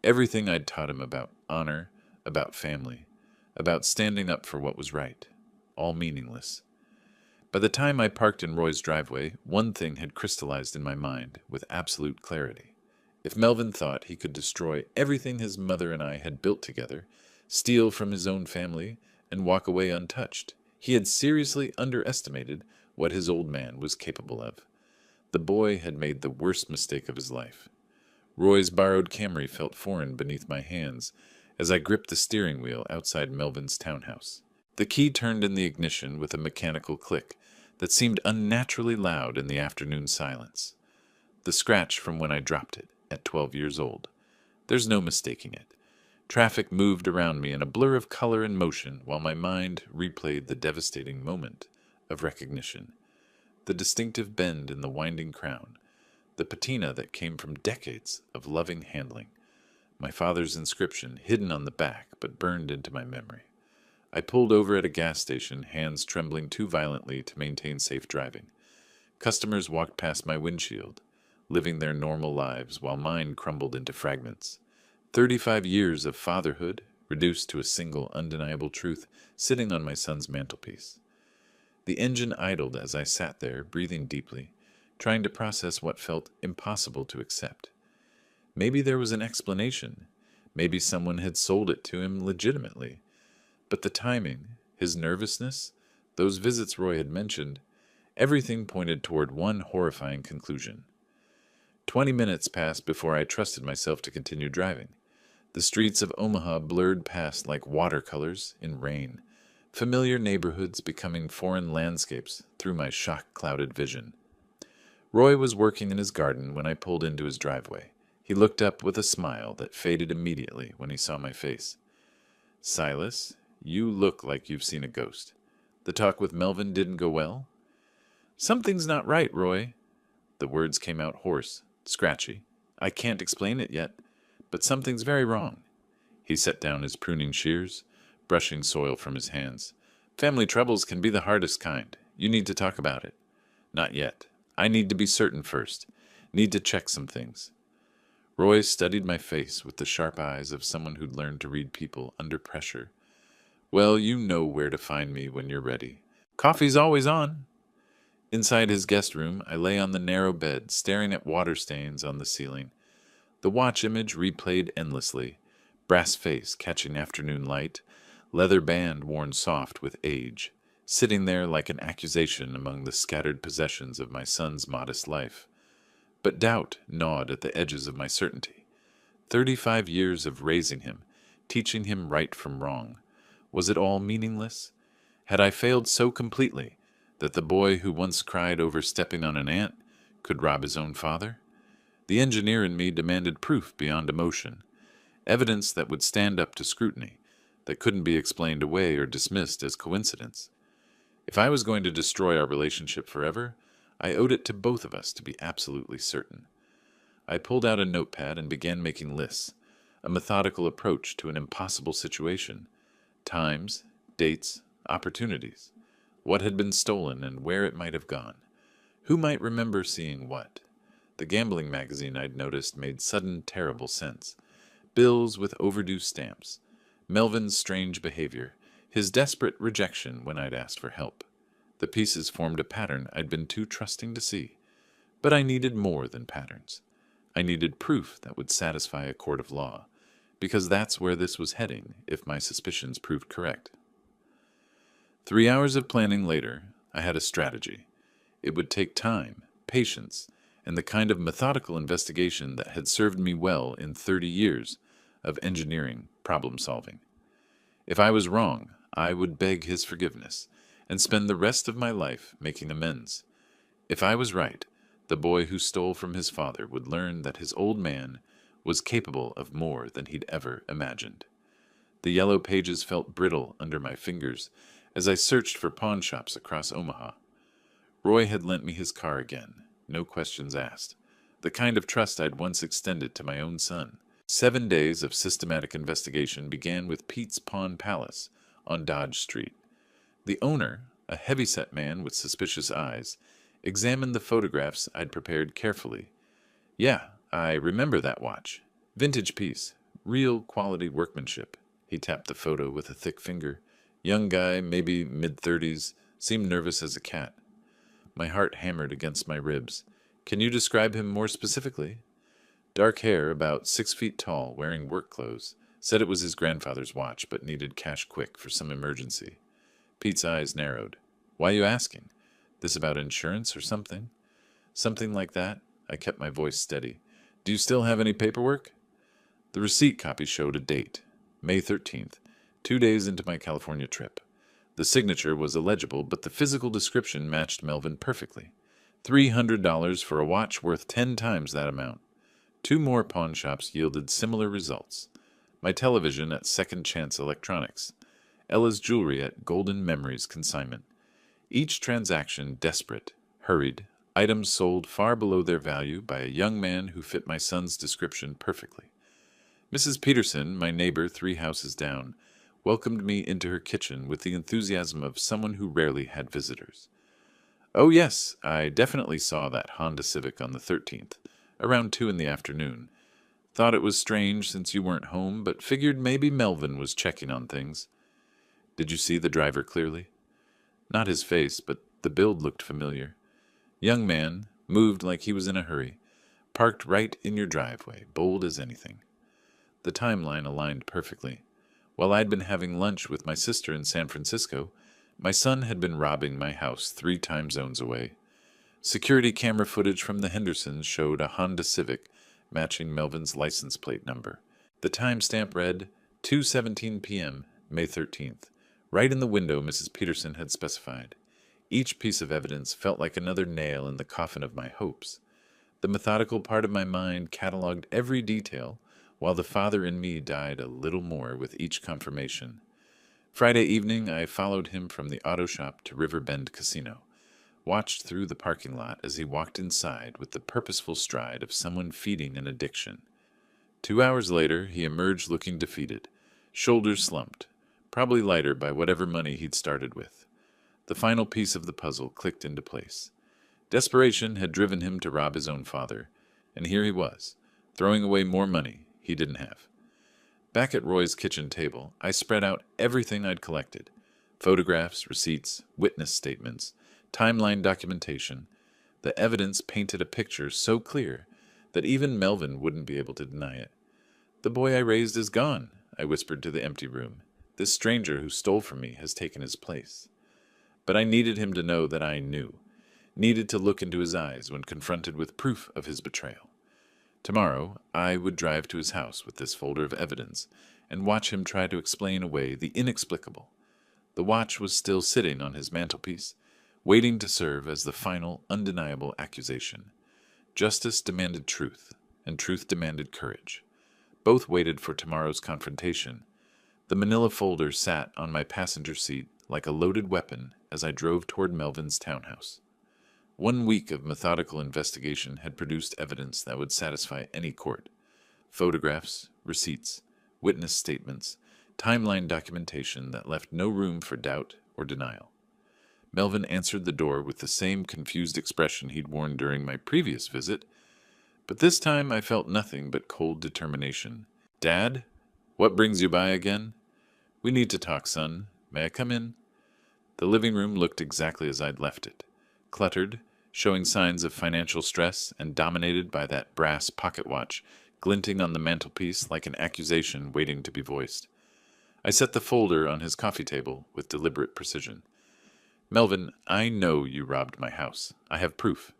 Everything I'd taught him about honor, about family, about standing up for what was right. All meaningless. By the time I parked in Roy's driveway, one thing had crystallized in my mind with absolute clarity. If Melvin thought he could destroy everything his mother and I had built together, steal from his own family, and walk away untouched, he had seriously underestimated what his old man was capable of. The boy had made the worst mistake of his life. Roy's borrowed Camry felt foreign beneath my hands as I gripped the steering wheel outside Melvin's townhouse. The key turned in the ignition with a mechanical click that seemed unnaturally loud in the afternoon silence. The scratch from when I dropped it at 12 years old. There's no mistaking it. Traffic moved around me in a blur of color and motion while my mind replayed the devastating moment of recognition. The distinctive bend in the winding crown, the patina that came from decades of loving handling, my father's inscription hidden on the back but burned into my memory. I pulled over at a gas station, hands trembling too violently to maintain safe driving. Customers walked past my windshield, living their normal lives while mine crumbled into fragments. 35 years of fatherhood reduced to a single undeniable truth sitting on my son's mantelpiece. The engine idled as I sat there, breathing deeply, trying to process what felt impossible to accept. Maybe there was an explanation. Maybe someone had sold it to him legitimately. But the timing, his nervousness, those visits Roy had mentioned, everything pointed toward one horrifying conclusion. 20 minutes passed before I trusted myself to continue driving. The streets of Omaha blurred past like watercolors in rain, familiar neighborhoods becoming foreign landscapes through my shock-clouded vision. Roy was working in his garden when I pulled into his driveway. He looked up with a smile that faded immediately when he saw my face. "Silas, you look like you've seen a ghost. The talk with Melvin didn't go well?" "Something's not right, Roy." The words came out hoarse, scratchy. "I can't explain it yet, but something's very wrong." He set down his pruning shears, brushing soil from his hands. "Family troubles can be the hardest kind. You need to talk about it." "Not yet. I need to be certain first. Need to check some things." Roy studied my face with the sharp eyes of someone who'd learned to read people under pressure. "Well, you know where to find me when you're ready. Coffee's always on." Inside his guest room, I lay on the narrow bed, staring at water stains on the ceiling. The watch image replayed endlessly, brass face catching afternoon light, leather band worn soft with age, sitting there like an accusation among the scattered possessions of my son's modest life. But doubt gnawed at the edges of my certainty. 35 years of raising him, teaching him right from wrong. Was it all meaningless? Had I failed so completely that the boy who once cried over stepping on an ant could rob his own father? The engineer in me demanded proof beyond emotion, evidence that would stand up to scrutiny, that couldn't be explained away or dismissed as coincidence. If I was going to destroy our relationship forever, I owed it to both of us to be absolutely certain. I pulled out a notepad and began making lists, a methodical approach to an impossible situation. Times, dates, opportunities. What had been stolen and where it might have gone. Who might remember seeing what? The gambling magazine I'd noticed made sudden, terrible sense. Bills with overdue stamps. Melvin's strange behavior. His desperate rejection when I'd asked for help. The pieces formed a pattern I'd been too trusting to see. But I needed more than patterns. I needed proof that would satisfy a court of law, because that's where this was heading if my suspicions proved correct. 3 hours of planning later, I had a strategy. It would take time, patience, and the kind of methodical investigation that had served me well in 30 years of engineering problem solving. If I was wrong, I would beg his forgiveness and spend the rest of my life making amends. If I was right, the boy who stole from his father would learn that his old man was capable of more than he'd ever imagined. The yellow pages felt brittle under my fingers as I searched for pawn shops across Omaha. Roy had lent me his car again, no questions asked, the kind of trust I'd once extended to my own son. 7 days of systematic investigation began with Pete's Pawn Palace on Dodge Street. The owner, a heavy-set man with suspicious eyes, examined the photographs I'd prepared carefully. "Yeah, I remember that watch. Vintage piece. Real quality workmanship. He tapped the photo with a thick finger. Young guy, maybe mid-30s, seemed nervous as a cat. My heart hammered against my ribs. Can you describe him more specifically? Dark hair, about 6 feet tall, wearing work clothes. Said it was his grandfather's watch, but needed cash quick for some emergency. Pete's eyes narrowed. Why you asking? This about insurance or something? Something like that. I kept my voice steady. Do you still have any paperwork? The receipt copy showed a date, May 13th, 2 days into my California trip. The signature was illegible, but the physical description matched Melvin perfectly. $300 for a watch worth 10 times that amount. 2 more pawn shops yielded similar results. My television at Second Chance Electronics. Ella's jewelry at Golden Memories Consignment. Each transaction desperate, hurried, items sold far below their value by a young man who fit my son's description perfectly. Mrs. Peterson, my neighbor 3 houses down, welcomed me into her kitchen with the enthusiasm of someone who rarely had visitors. Oh yes, I definitely saw that Honda Civic on the 13th, around 2 in the afternoon. Thought it was strange since you weren't home, but figured maybe Melvin was checking on things. Did you see the driver clearly? Not his face, but the build looked familiar. Young man, moved like he was in a hurry, parked right in your driveway, bold as anything. The timeline aligned perfectly. While I'd been having lunch with my sister in San Francisco, my son had been robbing my house 3 time zones away. Security camera footage from the Hendersons showed a Honda Civic matching Melvin's license plate number. The timestamp read 2:17 p.m., May 13th, right in the window Mrs. Peterson had specified. Each piece of evidence felt like another nail in the coffin of my hopes. The methodical part of my mind cataloged every detail, while the father in me died a little more with each confirmation. Friday evening, I followed him from the auto shop to Riverbend Casino, watched through the parking lot as he walked inside with the purposeful stride of someone feeding an addiction. 2 hours later, he emerged looking defeated, shoulders slumped, probably lighter by whatever money he'd started with. The final piece of the puzzle clicked into place. Desperation had driven him to rob his own father, and here he was, throwing away more money he didn't have. Back at Roy's kitchen table, I spread out everything I'd collected. Photographs, receipts, witness statements, timeline documentation. The evidence painted a picture so clear that even Melvin wouldn't be able to deny it. The boy I raised is gone, I whispered to the empty room. This stranger who stole from me has taken his place. But I needed him to know that I knew, needed to look into his eyes when confronted with proof of his betrayal. Tomorrow, I would drive to his house with this folder of evidence and watch him try to explain away the inexplicable. The watch was still sitting on his mantelpiece, waiting to serve as the final, undeniable accusation. Justice demanded truth, and truth demanded courage. Both waited for tomorrow's confrontation. The manila folder sat on my passenger seat like a loaded weapon as I drove toward Melvin's townhouse. 1 week of methodical investigation had produced evidence that would satisfy any court. Photographs, receipts, witness statements, timeline documentation that left no room for doubt or denial. Melvin answered the door with the same confused expression he'd worn during my previous visit, but this time I felt nothing but cold determination. Dad? What brings you by again? We need to talk, son. May I come in? The living room looked exactly as I'd left it. Cluttered, showing signs of financial stress, and dominated by that brass pocket watch glinting on the mantelpiece like an accusation waiting to be voiced. I set the folder on his coffee table with deliberate precision. Melvin, I know you robbed my house. I have proof.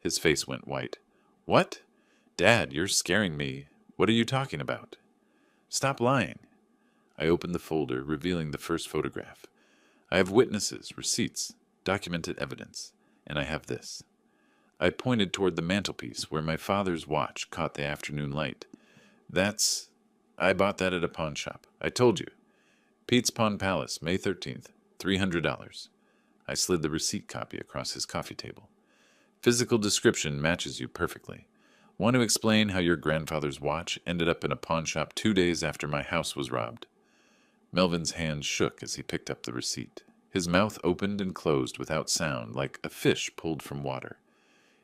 His face went white. What? Dad, you're scaring me. What are you talking about? Stop lying. I opened the folder, revealing the first photograph. I have witnesses, receipts, documented evidence. And I have this. I pointed toward the mantelpiece where my father's watch caught the afternoon light. I bought that at a pawn shop. I told you. Pete's Pawn Palace, May 13th, $300. I slid the receipt copy across his coffee table. Physical description matches you perfectly. Want to explain how your grandfather's watch ended up in a pawn shop 2 days after my house was robbed? Melvin's hand shook as he picked up the receipt. His mouth opened and closed without sound, like a fish pulled from water.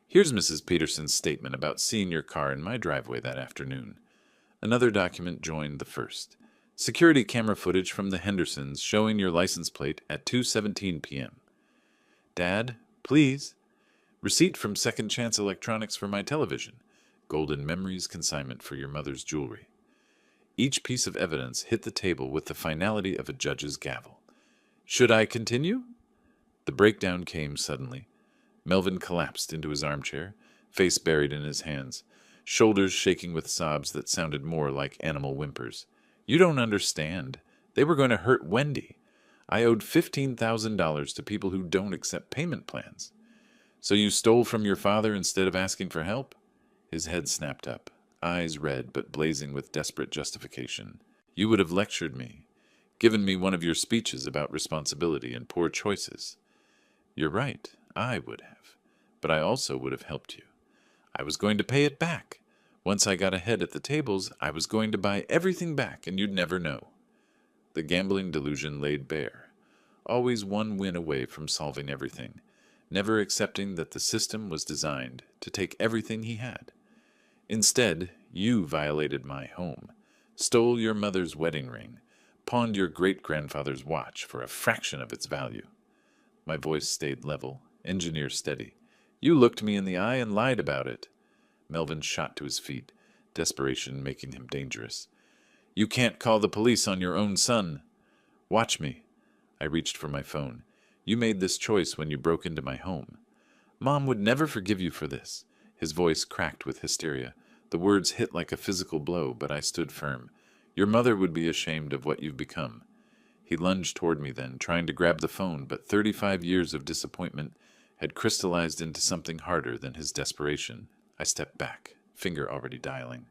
Here's Mrs. Peterson's statement about seeing your car in my driveway that afternoon. Another document joined the first. Security camera footage from the Hendersons showing your license plate at 2:17 p.m. Dad, please. Receipt from Second Chance Electronics for my television. Golden Memories consignment for your mother's jewelry. Each piece of evidence hit the table with the finality of a judge's gavel. Should I continue? The breakdown came suddenly. Melvin collapsed into his armchair, face buried in his hands, shoulders shaking with sobs that sounded more like animal whimpers. You don't understand. They were going to hurt Wendy. I owed $15,000 to people who don't accept payment plans. So you stole from your father instead of asking for help? His head snapped up, eyes red but blazing with desperate justification. You would have lectured me, given me one of your speeches about responsibility and poor choices. You're right, I would have. But I also would have helped you. I was going to pay it back. Once I got ahead at the tables, I was going to buy everything back, and you'd never know. The gambling delusion laid bare. Always one win away from solving everything, never accepting that the system was designed to take everything he had. Instead, you violated my home, stole your mother's wedding ring, pawned your great-grandfather's watch for a fraction of its value. My voice stayed level, engineer steady. You looked me in the eye and lied about it. Melvin shot to his feet, desperation making him dangerous. You can't call the police on your own son. Watch me. I reached for my phone. You made this choice when you broke into my home. Mom would never forgive you for this. His voice cracked with hysteria. The words hit like a physical blow, but I stood firm. Your mother would be ashamed of what you've become. He lunged toward me then, trying to grab the phone, but 35 years of disappointment had crystallized into something harder than his desperation. I stepped back, finger already dialing.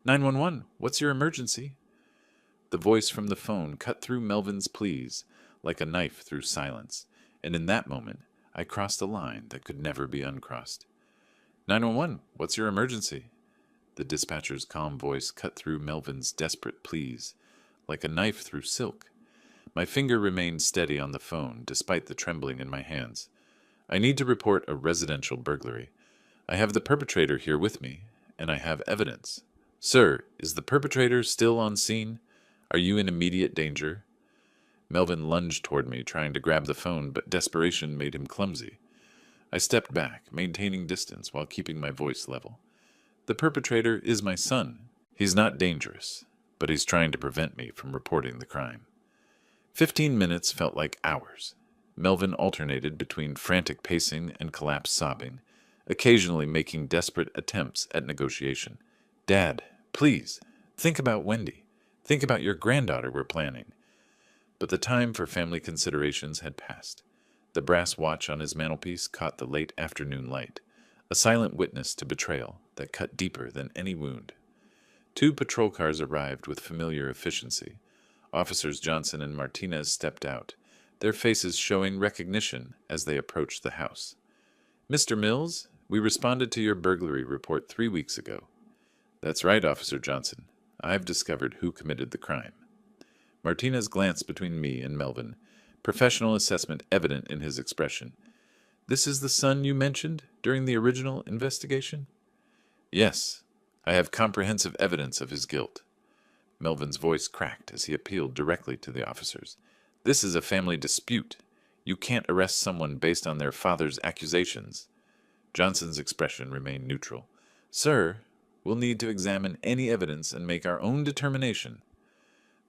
911, what's your emergency? The voice from the phone cut through Melvin's pleas like a knife through silence, and in that moment I crossed a line that could never be uncrossed. 911, what's your emergency? The dispatcher's calm voice cut through Melvin's desperate pleas like a knife through silk. My finger remained steady on the phone despite the trembling in my hands. I need to report a residential burglary. I have the perpetrator here with me, and I have evidence. Sir, is the perpetrator still on scene? Are you in immediate danger? Melvin lunged toward me, trying to grab the phone, but desperation made him clumsy. I stepped back, maintaining distance while keeping my voice level. The perpetrator is my son. He's not dangerous, but he's trying to prevent me from reporting the crime. 15 minutes felt like hours. Melvin alternated between frantic pacing and collapsed sobbing, occasionally making desperate attempts at negotiation. Dad, please, think about Wendy. Think about your granddaughter we're planning. But the time for family considerations had passed. The brass watch on his mantelpiece caught the late afternoon light, a silent witness to betrayal that cut deeper than any wound. 2 patrol cars arrived with familiar efficiency. Officers Johnson and Martinez stepped out, their faces showing recognition as they approached the house. Mr. Mills, we responded to your burglary report 3 weeks ago. That's right, Officer Johnson. I've discovered who committed the crime. Martinez glanced between me and Melvin, professional assessment evident in his expression. This is the son you mentioned during the original investigation? Yes, I have comprehensive evidence of his guilt. Melvin's voice cracked as he appealed directly to the officers. This is a family dispute. You can't arrest someone based on their father's accusations. Johnson's expression remained neutral. Sir, we'll need to examine any evidence and make our own determination.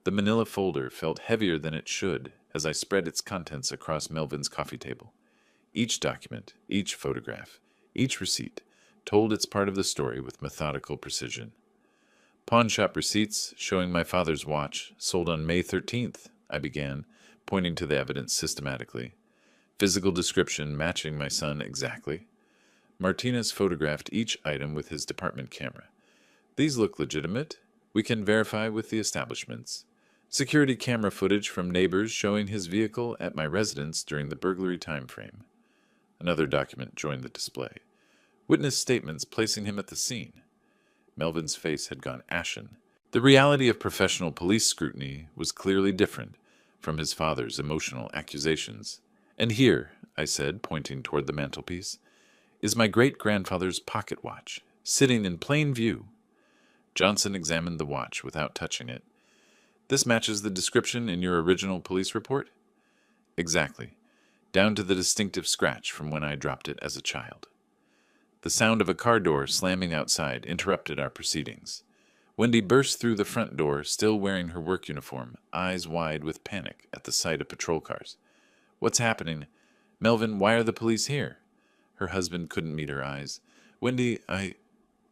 The manila folder felt heavier than it should as I spread its contents across Melvin's coffee table. Each document, each photograph, each receipt told its part of the story with methodical precision. Pawnshop receipts showing my father's watch, sold on May 13th, I began, pointing to the evidence systematically. Physical description matching my son exactly. Martinez photographed each item with his department camera. These look legitimate. We can verify with the establishments. Security camera footage from neighbors showing his vehicle at my residence during the burglary time frame. Another document joined the display. Witness statements placing him at the scene. Melvin's face had gone ashen. The reality of professional police scrutiny was clearly different from his father's emotional accusations. And here, I said, pointing toward the mantelpiece, is my great-grandfather's pocket watch, sitting in plain view. Johnson examined the watch without touching it. This matches the description in your original police report? Exactly, down to the distinctive scratch from when I dropped it as a child. The sound of a car door slamming outside interrupted our proceedings. Wendy burst through the front door, still wearing her work uniform, eyes wide with panic at the sight of patrol cars. What's happening? Melvin, why are the police here? Her husband couldn't meet her eyes. Wendy,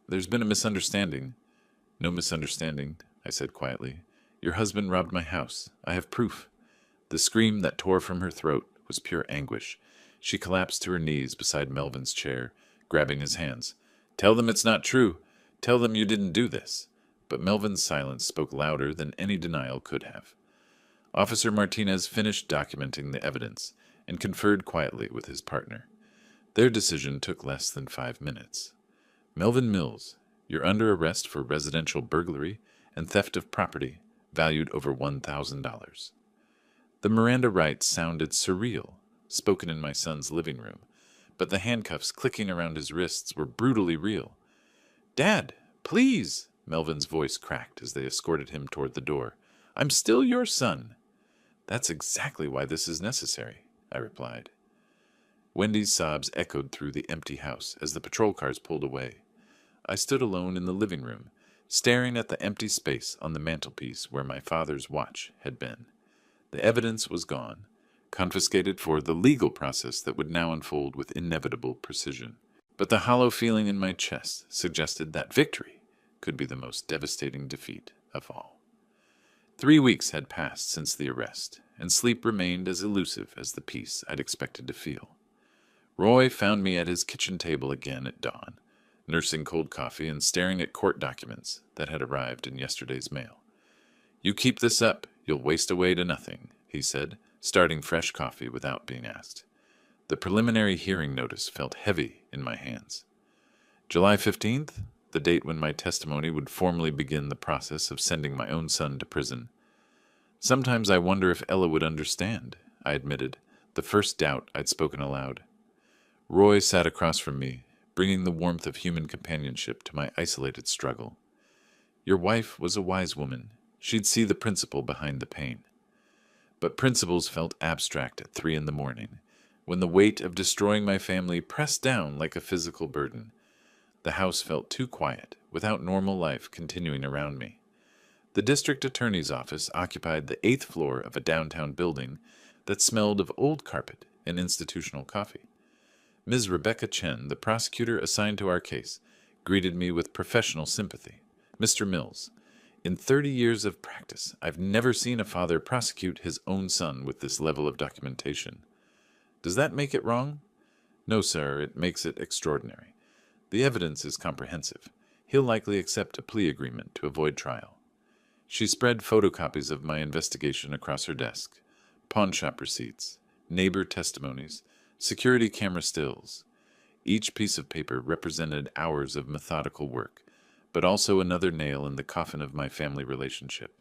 there's been a misunderstanding. No misunderstanding, I said quietly. Your husband robbed my house. I have proof. The scream that tore from her throat was pure anguish. She collapsed to her knees beside Melvin's chair, grabbing his hands. Tell them it's not true. Tell them you didn't do this. But Melvin's silence spoke louder than any denial could have. Officer Martinez finished documenting the evidence and conferred quietly with his partner. Their decision took less than 5 minutes. Melvin Mills, you're under arrest for residential burglary and theft of property valued over $1,000. The Miranda rights sounded surreal, spoken in my son's living room, but the handcuffs clicking around his wrists were brutally real. Dad, please, Melvin's voice cracked as they escorted him toward the door. I'm still your son. That's exactly why this is necessary, I replied. Wendy's sobs echoed through the empty house as the patrol cars pulled away. I stood alone in the living room, staring at the empty space on the mantelpiece where my father's watch had been. The evidence was gone, confiscated for the legal process that would now unfold with inevitable precision. But the hollow feeling in my chest suggested that victory could be the most devastating defeat of all. 3 weeks had passed since the arrest, and sleep remained as elusive as the peace I'd expected to feel. Roy found me at his kitchen table again at dawn, nursing cold coffee and staring at court documents that had arrived in yesterday's mail. You keep this up, you'll waste away to nothing, he said, starting fresh coffee without being asked. The preliminary hearing notice felt heavy in my hands. July 15th, the date when my testimony would formally begin the process of sending my own son to prison. Sometimes I wonder if Ella would understand, I admitted, the first doubt I'd spoken aloud. Roy sat across from me, bringing the warmth of human companionship to my isolated struggle. Your wife was a wise woman. She'd see the principle behind the pain. But principles felt abstract at 3 a.m, when the weight of destroying my family pressed down like a physical burden. The house felt too quiet, without normal life continuing around me. The district attorney's office occupied the 8th floor of a downtown building that smelled of old carpet and institutional coffee. Ms. Rebecca Chen, the prosecutor assigned to our case, greeted me with professional sympathy. Mr. Mills, in 30 years of practice, I've never seen a father prosecute his own son with this level of documentation. Does that make it wrong? No, sir, it makes it extraordinary. The evidence is comprehensive. He'll likely accept a plea agreement to avoid trial. She spread photocopies of my investigation across her desk, pawnshop receipts, neighbor testimonies, security camera stills. Each piece of paper represented hours of methodical work, but also another nail in the coffin of my family relationship.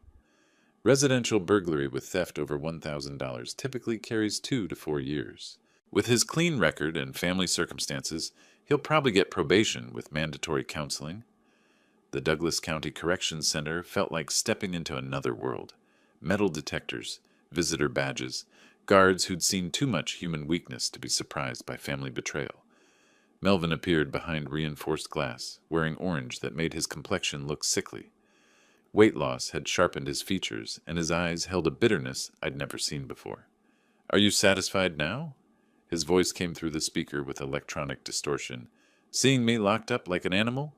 Residential burglary with theft over $1,000 typically carries 2 to 4 years. With his clean record and family circumstances, he'll probably get probation with mandatory counseling. The Douglas County Corrections Center felt like stepping into another world. Metal detectors, visitor badges, guards who'd seen too much human weakness to be surprised by family betrayal. Melvin appeared behind reinforced glass, wearing orange that made his complexion look sickly. Weight loss had sharpened his features, and his eyes held a bitterness I'd never seen before. Are you satisfied now? His voice came through the speaker with electronic distortion. Seeing me locked up like an animal?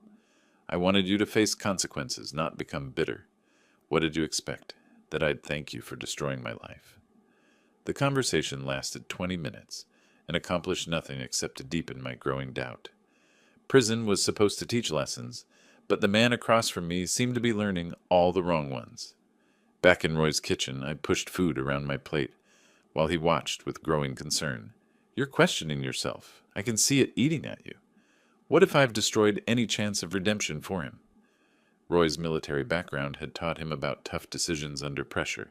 I wanted you to face consequences, not become bitter. What did you expect? That I'd thank you for destroying my life? The conversation lasted 20 minutes and accomplished nothing except to deepen my growing doubt. Prison was supposed to teach lessons, but the man across from me seemed to be learning all the wrong ones. Back in Roy's kitchen, I pushed food around my plate, while he watched with growing concern. You're questioning yourself. I can see it eating at you. What if I've destroyed any chance of redemption for him? Roy's military background had taught him about tough decisions under pressure.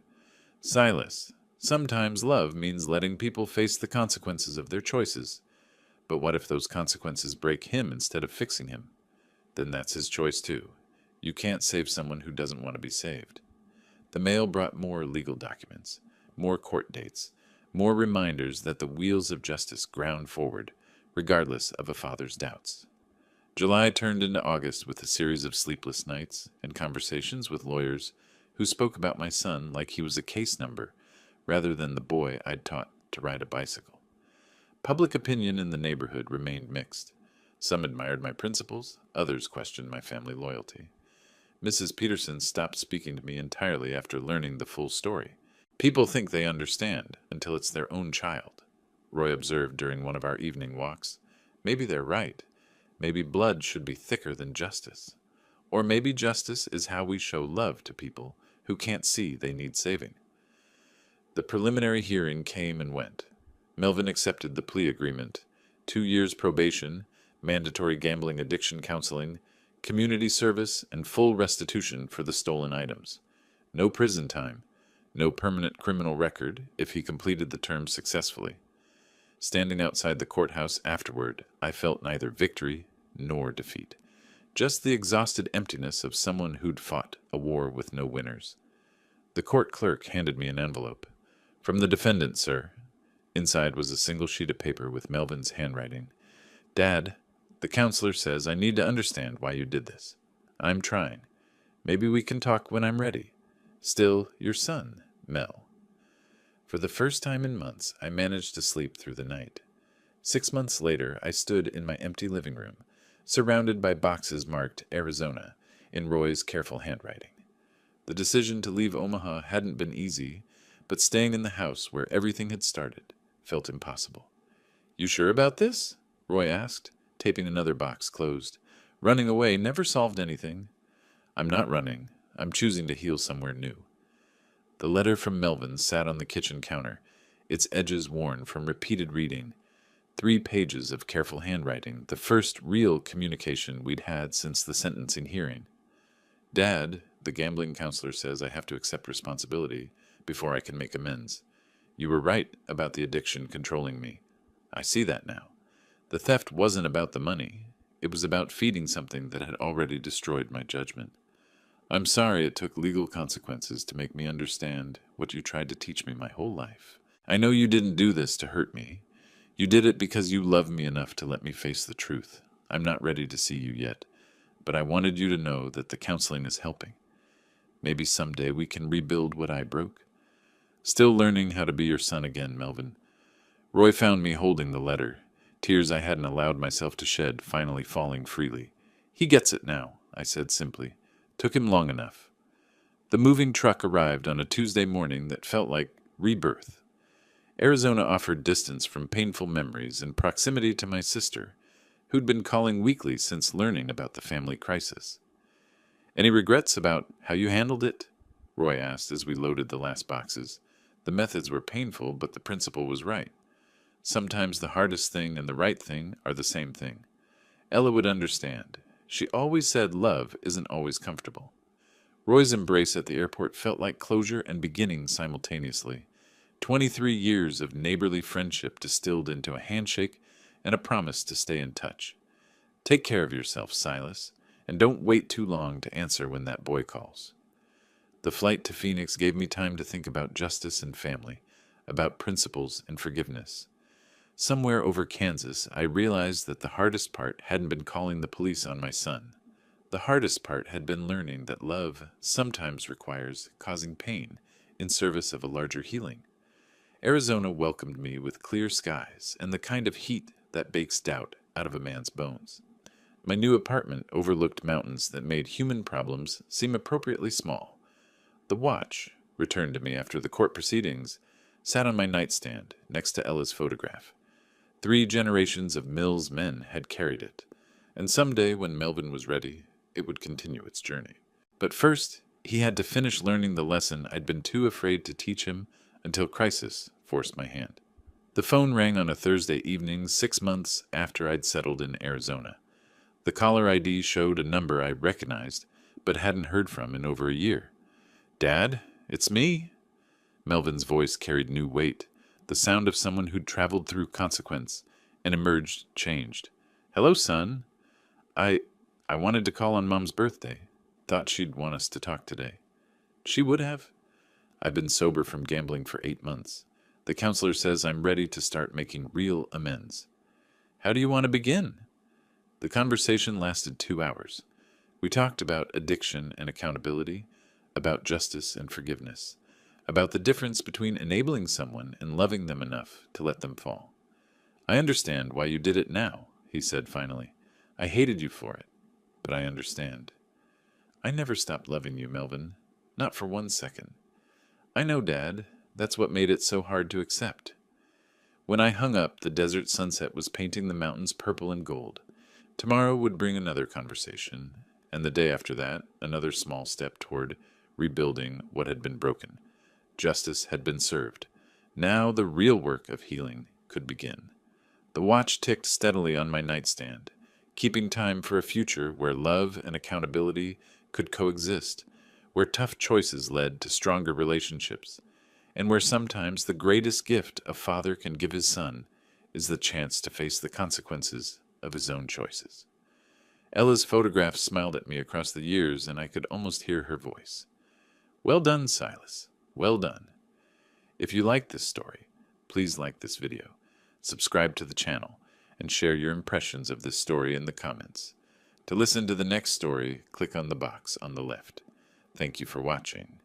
Silas, sometimes love means letting people face the consequences of their choices. But what if those consequences break him instead of fixing him? Then that's his choice too. You can't save someone who doesn't want to be saved. The mail brought more legal documents, more court dates, more reminders that the wheels of justice ground forward, regardless of a father's doubts. July turned into August with a series of sleepless nights and conversations with lawyers who spoke about my son like he was a case number rather than the boy I'd taught to ride a bicycle. Public opinion in the neighborhood remained mixed. Some admired my principles, others questioned my family loyalty. Mrs. Peterson stopped speaking to me entirely after learning the full story. People think they understand until it's their own child, Roy observed during one of our evening walks. Maybe they're right. Maybe blood should be thicker than justice. Or maybe justice is how we show love to people who can't see they need saving. The preliminary hearing came and went. Melvin accepted the plea agreement. 2 years probation, mandatory gambling addiction counseling, community service, and full restitution for the stolen items. No prison time. No permanent criminal record if he completed the term successfully. Standing outside the courthouse afterward, I felt neither victory nor defeat. Just the exhausted emptiness of someone who'd fought a war with no winners. The court clerk handed me an envelope. "From the defendant, sir." Inside was a single sheet of paper with Melvin's handwriting. "Dad, the counselor says I need to understand why you did this. I'm trying. Maybe we can talk when I'm ready. Still, your son, Mel." For the first time in months, I managed to sleep through the night. 6 months later, I stood in my empty living room, surrounded by boxes marked Arizona in Roy's careful handwriting. The decision to leave Omaha hadn't been easy, but staying in the house where everything had started felt impossible. "You sure about this?" Roy asked, taping another box closed. "Running away never solved anything." "I'm not running. I'm choosing to heal somewhere new." The letter from Melvin sat on the kitchen counter, its edges worn from repeated reading. 3 pages of careful handwriting, the first real communication we'd had since the sentencing hearing. "Dad, the gambling counselor says I have to accept responsibility before I can make amends. You were right about the addiction controlling me. I see that now. The theft wasn't about the money. It was about feeding something that had already destroyed my judgment. I'm sorry it took legal consequences to make me understand what you tried to teach me my whole life. I know you didn't do this to hurt me. You did it because you love me enough to let me face the truth. I'm not ready to see you yet, but I wanted you to know that the counseling is helping. Maybe someday we can rebuild what I broke. Still learning how to be your son again, Melvin." Roy found me holding the letter, tears I hadn't allowed myself to shed finally falling freely. "He gets it now," I said simply. "Took him long enough." The moving truck arrived on a Tuesday morning that felt like rebirth. Arizona offered distance from painful memories and proximity to my sister, who'd been calling weekly since learning about the family crisis. "Any regrets about how you handled it?" Roy asked as we loaded the last boxes. The methods were painful, but the principle was right. Sometimes the hardest thing and the right thing are the same thing. Ella would understand. She always said love isn't always comfortable. Roy's embrace at the airport felt like closure and beginning simultaneously. 23 years of neighborly friendship distilled into a handshake and a promise to stay in touch. "Take care of yourself, Silas, and don't wait too long to answer when that boy calls." The flight to Phoenix gave me time to think about justice and family, about principles and forgiveness. Somewhere over Kansas, I realized that the hardest part hadn't been calling the police on my son. The hardest part had been learning that love sometimes requires causing pain in service of a larger healing. Arizona welcomed me with clear skies and the kind of heat that bakes doubt out of a man's bones. My new apartment overlooked mountains that made human problems seem appropriately small. The watch, returned to me after the court proceedings, sat on my nightstand next to Ella's photograph. 3 generations of Mills men had carried it, and someday when Melvin was ready, it would continue its journey. But first, he had to finish learning the lesson I'd been too afraid to teach him until crisis forced my hand. The phone rang on a Thursday evening 6 months after I'd settled in Arizona. The caller ID showed a number I recognized, but hadn't heard from in over a year. "Dad, it's me." Melvin's voice carried new weight, the sound of someone who'd traveled through consequence and emerged changed. "Hello, son. I wanted to call on Mom's birthday. thought she'd want us to talk today. She would have. I've been sober from gambling for 8 months. The counselor says I'm ready to start making real amends. How do you want to begin? The conversation lasted 2 hours. We talked about addiction and accountability, about justice and forgiveness, about the difference between enabling someone and loving them enough to let them fall. I understand why you did it now, he said finally. I hated you for it, but I understand. I never stopped loving you, Melvin. Not for 1 second. I know, Dad. That's what made it so hard to accept. When I hung up, the desert sunset was painting the mountains purple and gold. Tomorrow would bring another conversation, and the day after that, another small step toward rebuilding what had been broken. Justice had been served. Now the real work of healing could begin. The watch ticked steadily on my nightstand, keeping time for a future where love and accountability could coexist, where tough choices led to stronger relationships, and where sometimes the greatest gift a father can give his son is the chance to face the consequences of his own choices. Ella's photograph smiled at me across the years, and I could almost hear her voice. Well done, Silas. Well done. If you like this story, please like this video, subscribe to the channel, and share your impressions of this story in the comments. To listen to the next story, click on the box on the left. Thank you for watching.